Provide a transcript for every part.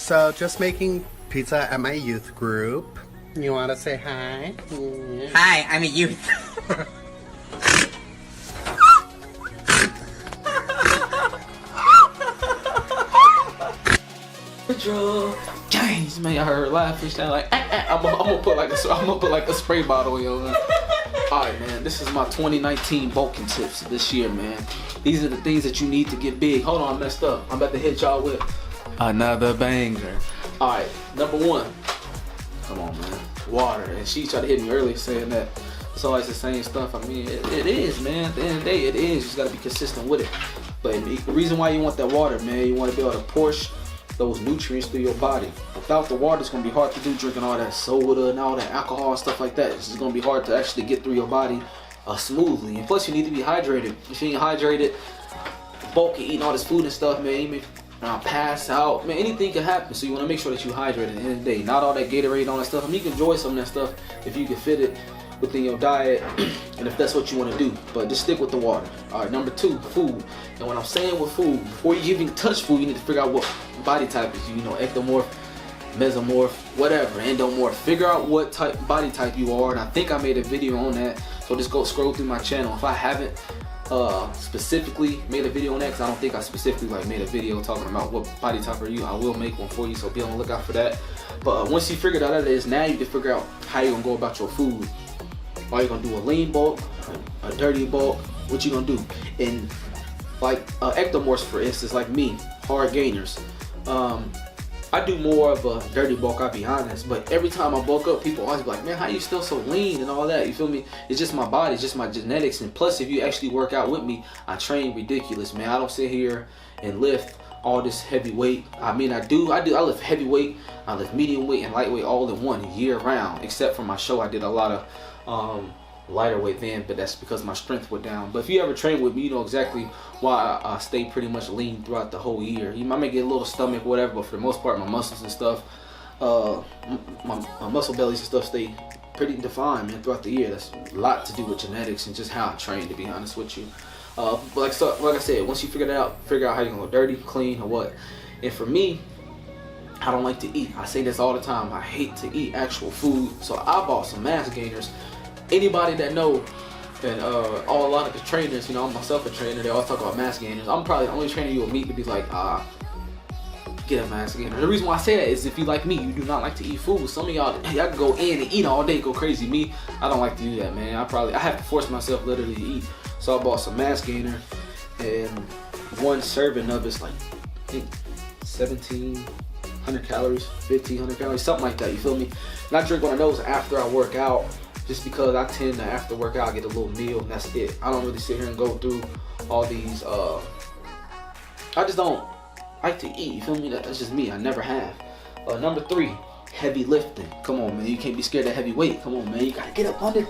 So just making pizza at my youth group. You want to say hi? Hi, I'm a youth. Hydra. Dang, this man, I heard laughing. Sound like I'm gonna put like a spray bottle, yo. All right, man. This is my 2019 bulking tips this year, man. These are the things that you need to get big. Hold on, I messed up. I'm about to hit y'all with another banger. All right, number one. Come on, man. Water. And she tried to hit me earlier saying that it's always the same stuff. I mean, it is, man. At the end of the day, it is. You just gotta be consistent with it. But the reason why you want that water, man, you want to be able to push those nutrients through your body. Without the water, it's gonna be hard to do, drinking all that soda and all that alcohol and stuff like that. It's just gonna be hard to actually get through your body smoothly. And plus, you need to be hydrated. If you ain't hydrated, bulky, eating all this food and stuff, man, you may pass out. Man, anything can happen. So you want to make sure that you hydrated at the end of the day. Not all that Gatorade and all that stuff. I mean, you can enjoy some of that stuff if you can fit it within your diet and if that's what you want to do, but just stick with the water. All right, number two, food. And when I'm saying with food, before you even touch food, you need to figure out what body type is you know, ectomorph, mesomorph, whatever, endomorph. Figure out what type body type you are, and I think I made a video on that, so just go scroll through my channel. If I haven't specifically made a video on that, because I don't think I specifically made a video talking about what body type are you, I will make one for you, so be on the lookout for that. But once you figure that out, is now you can figure out how you're gonna go about your food. Are you gonna do a lean bulk, a dirty bulk? What you gonna do? And like ectomorphs, for instance, like me, hard gainers, I do more of a dirty bulk, I'll be honest. But every time I bulk up, people always be like, man, how you still so lean and all that? You feel me? It's just my body, it's just my genetics. And plus, if you actually work out with me, I train ridiculous, man. I don't sit here and lift all this heavy weight. I mean, I lift heavy weight, I lift medium weight and lightweight all in one year round. Except for my show, I did a lot of lighter weight then, but that's because my strength went down. But if you ever train with me, you know exactly why I stay pretty much lean throughout the whole year. You might get a little stomach, whatever, but for the most part, my muscles and stuff, my muscle bellies and stuff stay pretty defined, man, throughout the year. That's a lot to do with genetics and just how I train, to be honest with you. But like I said, once you figure that out, figure out how you're gonna go dirty, clean, or what. And for me, I don't like to eat. I say this all the time. I hate to eat actual food. So I bought some mass gainers. Anybody that know, and a lot of the trainers, you know, I'm myself a trainer, they always talk about mass gainers. I'm probably the only trainer you will meet to be like, get a mass gainer. The reason why I say that is if you like me, you do not like to eat food. Some of y'all can go in and eat all day, go crazy. Me, I don't like to do that, man. I have to force myself literally to eat. So I bought some mass gainer, and one serving of it's like, I think 1,700 calories, 1,500 calories, something like that, you feel me? And I drink one of those after I work out, just because I tend to, after workout, get a little meal and that's it. I don't really sit here and go through all these, I just don't like to eat, you feel me? That's just me, I never have. Number three, heavy lifting. Come on, man, you can't be scared of heavy weight. Come on, man, you gotta get up on it.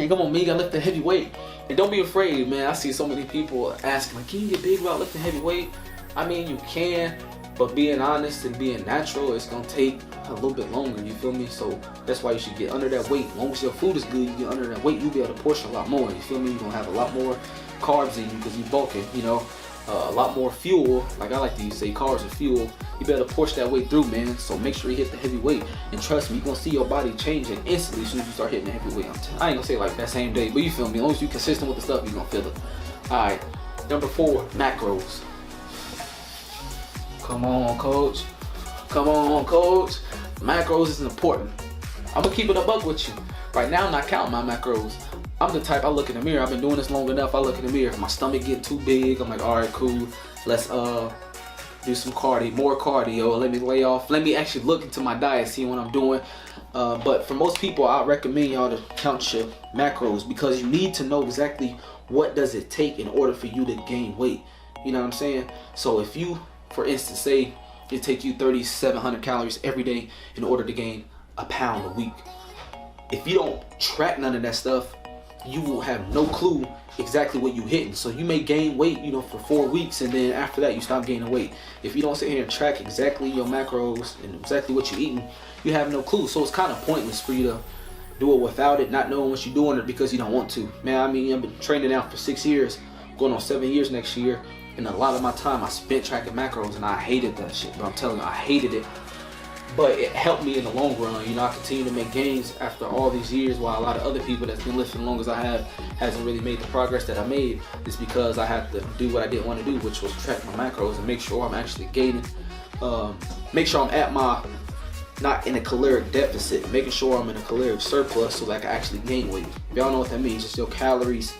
Come on, man, you gotta lift the heavy weight. And don't be afraid, man. I see so many people asking, like, can you get big without lifting heavy weight? I mean, you can, but being honest and being natural, it's gonna take a little bit longer, you feel me? So that's why you should get under that weight. As long as your food is good, you get under that weight, you'll be able to portion a lot more, you feel me? You're gonna have a lot more carbs in you because you're bulking, you know? A lot more fuel, like I like to say, carbs are fuel. You better push that weight through, man. So make sure you hit the heavy weight, and trust me, you're gonna see your body changing instantly as soon as you start hitting the heavy weight. I ain't gonna say like that same day, but you feel me? As long as you're consistent with the stuff, you're gonna feel it. All right, number four, macros. Come on, coach. Come on, coach. Macros is important. I'm gonna keep it a buck with you. Right now, I'm not counting my macros. I'm the type, I look in the mirror. I've been doing this long enough. I look in the mirror. If my stomach get too big, I'm like, all right, cool. Let's do some cardio, more cardio. Let me lay off. Let me actually look into my diet, see what I'm doing. But for most people, I recommend y'all to count your macros because you need to know exactly what does it take in order for you to gain weight. You know what I'm saying? So if you, for instance, say it take you 3,700 calories every day in order to gain a pound a week. If you don't track none of that stuff, you will have no clue exactly what you hitting. So you may gain weight, you know, for 4 weeks, and then after that you stop gaining weight. If you don't sit here and track exactly your macros and exactly what you're eating, you have no clue. So it's kind of pointless for you to do it without it, not knowing what you're doing, or because you don't want to. Man, I mean, I've been training now for 6 years, going on 7 years next year, And a lot of my time I spent tracking macros, and I hated that shit. But I'm telling you, I hated it. But it helped me in the long run. You know, I continue to make gains after all these years, while a lot of other people that's been lifting as long as I have hasn't really made the progress that I made. It's because I had to do what I didn't want to do, which was track my macros and make sure I'm actually gaining. Make sure I'm at my, not in a caloric deficit, making sure I'm in a caloric surplus so that I can actually gain weight. If y'all know what that means, just your calories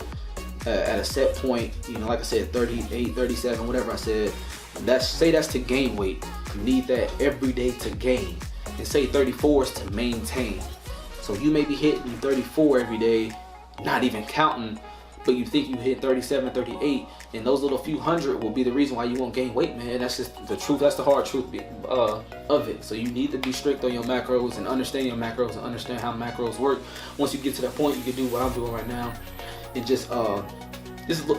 at a set point, you know, like I said, 38, 37, whatever I said, say that's to gain weight. You need that every day to gain. And say 34 is to maintain. So you may be hitting 34 every day, not even counting, but you think you hit 37, 38, and those little few hundred will be the reason why you won't gain weight, man. That's just the truth. That's the hard truth of it. So you need to be strict on your macros and understand your macros and understand how macros work. Once you get to that point, you can do what I'm doing right now and just look,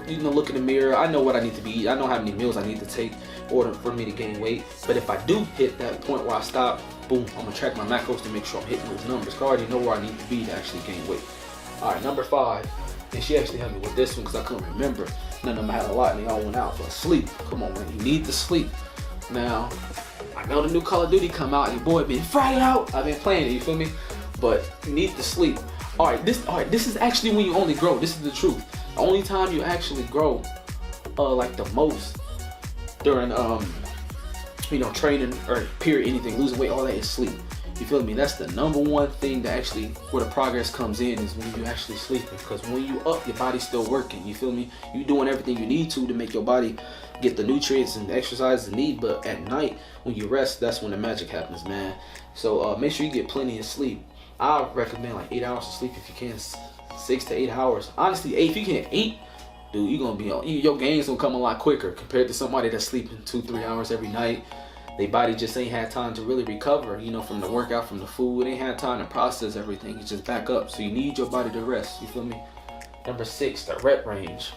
you know, look in the mirror. I know what I need to be eating. I know how many meals I need to take in order for me to gain weight. But if I do hit that point where I stop, boom, I'm gonna track my macros to make sure I'm hitting those numbers. I already know where I need to be to actually gain weight. All right, number 5. And she actually helped me with this one because I couldn't remember. None of them had a lot and they all went out. But sleep, come on, man, you need to sleep. Now, I know the new Call of Duty come out and your boy been fried out. I've been playing it, you feel me? But you need to sleep. All right, this is actually when you only grow. This is the truth. The only time you actually grow, like the most during you know, training or period, anything, losing weight, all that is sleep. You feel me? That's the number one thing that actually, where the progress comes in, is when you actually sleeping. Because when you up, your body's still working. You feel me? You doing everything you need to make your body get the nutrients and exercises it need. But at night, when you rest, that's when the magic happens, man. So make sure you get plenty of sleep. I recommend like 8 hours of sleep if you can. 6 to 8 hours. Honestly, 8. If you can't 8, dude, you're gonna be on. Your gains gonna come a lot quicker compared to somebody that's sleeping 2-3 hours every night. Their body just ain't had time to really recover, you know, from the workout, from the food. It ain't had time to process everything. It's just back up. So you need your body to rest. You feel me? Number 6, the rep range.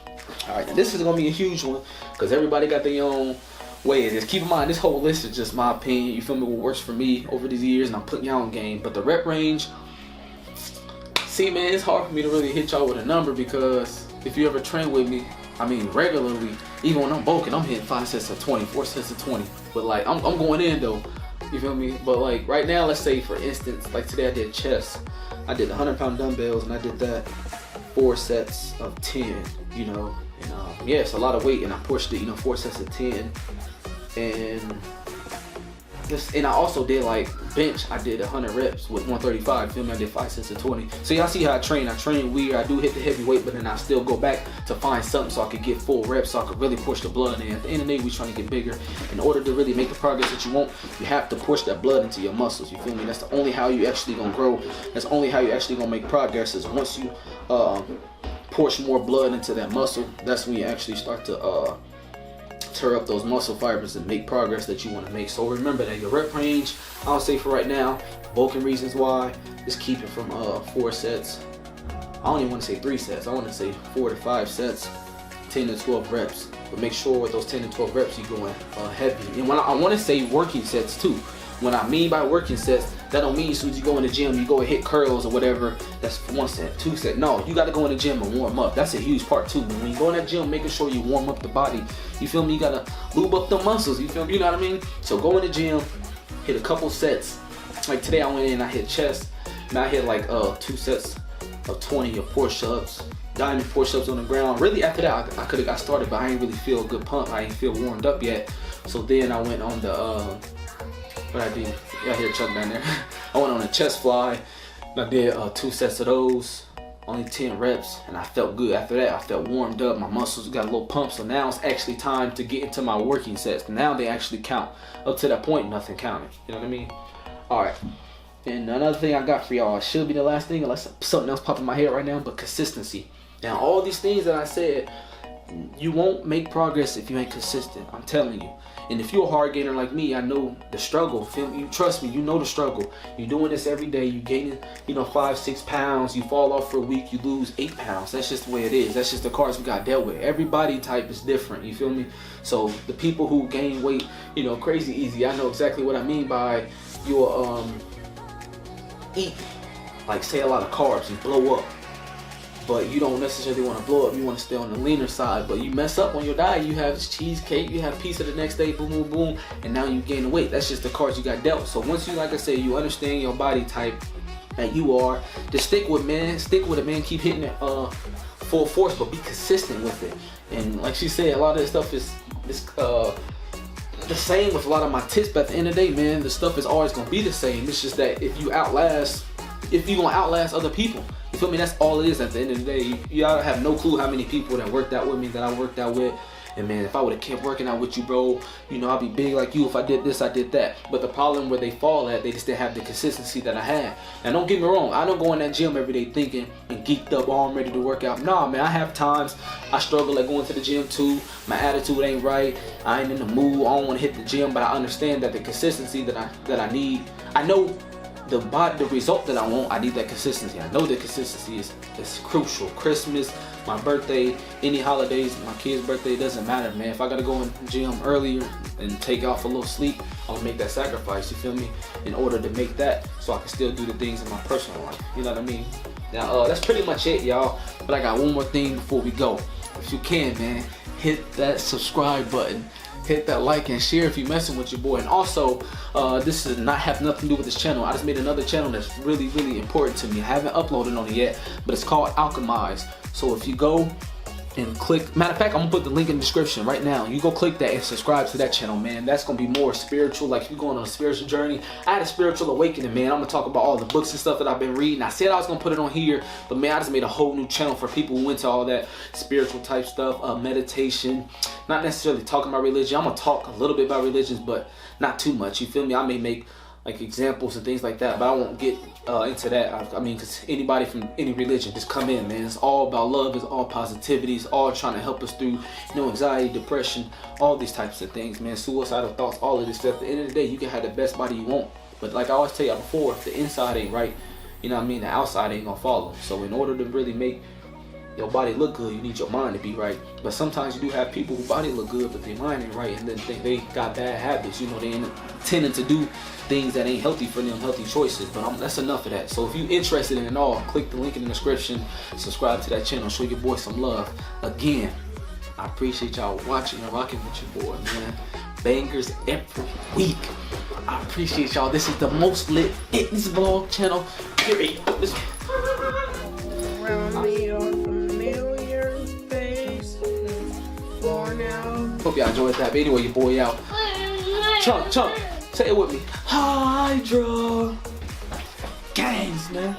All right, now this is gonna be a huge one because everybody got their own way of this. Keep in mind, this whole list is just my opinion. You feel me? What works for me over these years, and I'm putting y'all on game. But the rep range, see, man, it's hard for me to really hit y'all with a number because if you ever train with me, I mean, regularly, even when I'm bulking, I'm hitting 5 sets of 20, 4 sets of 20. But like, I'm going in though, you feel me? But like right now, let's say for instance, like today I did chest. I did 100-pound dumbbells and I did that 4 sets of 10, you know. And yeah, it's a lot of weight and I pushed it, you know, 4 sets of 10. And I also did like bench. I did 100 reps with 135. You feel me? I did 5 sets of 20. So y'all see how I train. I train weird. I do hit the heavy weight, but then I still go back to find something so I could get full reps, so I could really push the blood in. At the end of the day, we trying to get bigger. In order to really make the progress that you want, you have to push that blood into your muscles. You feel me? That's the only how you actually gonna grow. That's only how you actually gonna make progress. Is once you push more blood into that muscle. That's when you actually start to tear up those muscle fibers and make progress that you want to make. So remember that your rep range, I'll say for right now, bulking reasons why, is keep it from 4 sets. I don't even want to say 3 sets. I want to say 4 to 5 sets, 10 to 12 reps. But make sure with those 10 to 12 reps you're going heavy. And when I want to say working sets too. When I mean by working sets, that don't mean as soon as you go in the gym, you go and hit curls or whatever. That's 1 set, 2 set. No, you got to go in the gym and warm up. That's a huge part too. When you go in that gym, making sure you warm up the body. You feel me? You got to lube up the muscles. You feel me? You know what I mean? So go in the gym, hit a couple sets. Like today I went in and I hit chest. And I hit like 2 sets of 20 of push-ups. Diamond push-ups on the ground. Really after that, I could have got started, but I ain't really feel a good pump. I ain't feel warmed up yet. So then I went on the what I did, yeah, I hear Chuck down there. I went on a chest fly, and I did 2 sets of those, only 10 reps, and I felt good. After that, I felt warmed up, my muscles got a little pump, so now it's actually time to get into my working sets. Now they actually count. Up to that point, nothing counted, you know what I mean? All right, and another thing I got for y'all, it should be the last thing, unless something else popped in my head right now, but consistency. Now, all these things that I said, you won't make progress if you ain't consistent, I'm telling you. And if you're a hard gainer like me, I know the struggle. You trust me, you know the struggle. You're doing this every day. You gaining, 5-6 pounds. You fall off for a week. You lose 8 pounds. That's just the way it is. That's just the cards we got dealt with. Every body type is different. You feel me? So the people who gain weight, crazy easy. I know exactly what I mean by you'll eat, like say a lot of carbs. You blow up. but you don't necessarily want to blow up. You want to stay on the leaner side, but you mess up on your diet. You have cheesecake, you have pizza the next day, boom, boom, boom, and now you gain weight. That's just the cards you got dealt. So once you, like I said, you understand your body type that you are, just stick with it, man. Keep hitting it full force, but be consistent with it. And like she said, a lot of this stuff is the same with a lot of my tips, but at the end of the day, man, the stuff is always gonna be the same. It's just that if you gonna outlast other people, you feel me? That's all it is at the end of the day. You gotta have no clue how many people that worked out with me, that I worked out with. And man, if I would have kept working out with you, bro, you know, I'd be big like you. If I did this, I did that. But the problem where they fall at, they just didn't have the consistency that I had. And don't get me wrong, I don't go in that gym every day thinking and geeked up, oh, I'm ready to work out. Nah, man, I have times I struggle at going to the gym too. My attitude ain't right. I ain't in the mood. I don't want to hit the gym, but I understand that the consistency that I need, I know the result that I want, I need that consistency. I know that consistency is crucial. Christmas, my birthday, any holidays, my kid's birthday, doesn't matter, man. If I gotta go in the gym earlier and take off a little sleep, I'll make that sacrifice, you feel me? In order to make that so I can still do the things in my personal life, you know what I mean? Now, that's pretty much it, y'all. But I got one more thing before we go. If you can, man, hit that subscribe button. Hit that like and share if you're messing with your boy. And also, this does not have nothing to do with this channel. I just made another channel that's really, really important to me. I haven't uploaded on it yet, but it's called Alchemize. So if you go and click, matter of fact, I'm gonna put the link in the description right now. You go click that and subscribe to that channel, man. That's gonna be more spiritual, like you're going on a spiritual journey. I had a spiritual awakening, man. I'm gonna talk about all the books and stuff that I've been reading. I said I was gonna put it on here, but man, I just made a whole new channel for people who into all that spiritual type stuff, meditation. Not necessarily talking about religion. I'm gonna talk a little bit about religions, but not too much. You feel me? I may make like examples and things like that, but I won't get into that. I mean, because anybody from any religion, just come in, man. It's all about love. It's all positivity. It's all trying to help us through, you know, anxiety, depression, all these types of things, man. Suicidal thoughts, all of this. At the end of the day, you can have the best body you want, but like I always tell you before, if the inside ain't right, you know what I mean, the outside ain't gonna follow. So in order to really make your body look good, you need your mind to be right. But sometimes you do have people whose body look good, but their mind ain't right, and then think they got bad habits. You know, they end up tending to do things that ain't healthy for them, healthy choices. But that's enough of that. So if you're interested in it all, click the link in the description, subscribe to that channel, show your boy some love. Again, I appreciate y'all watching and rocking with your boy, man. Bangers every week. I appreciate y'all. This is the most lit fitness vlog channel, period. Hope y'all enjoyed that. But anyway, your boy out. Chunk, say it with me. Hydra. Gangs, man.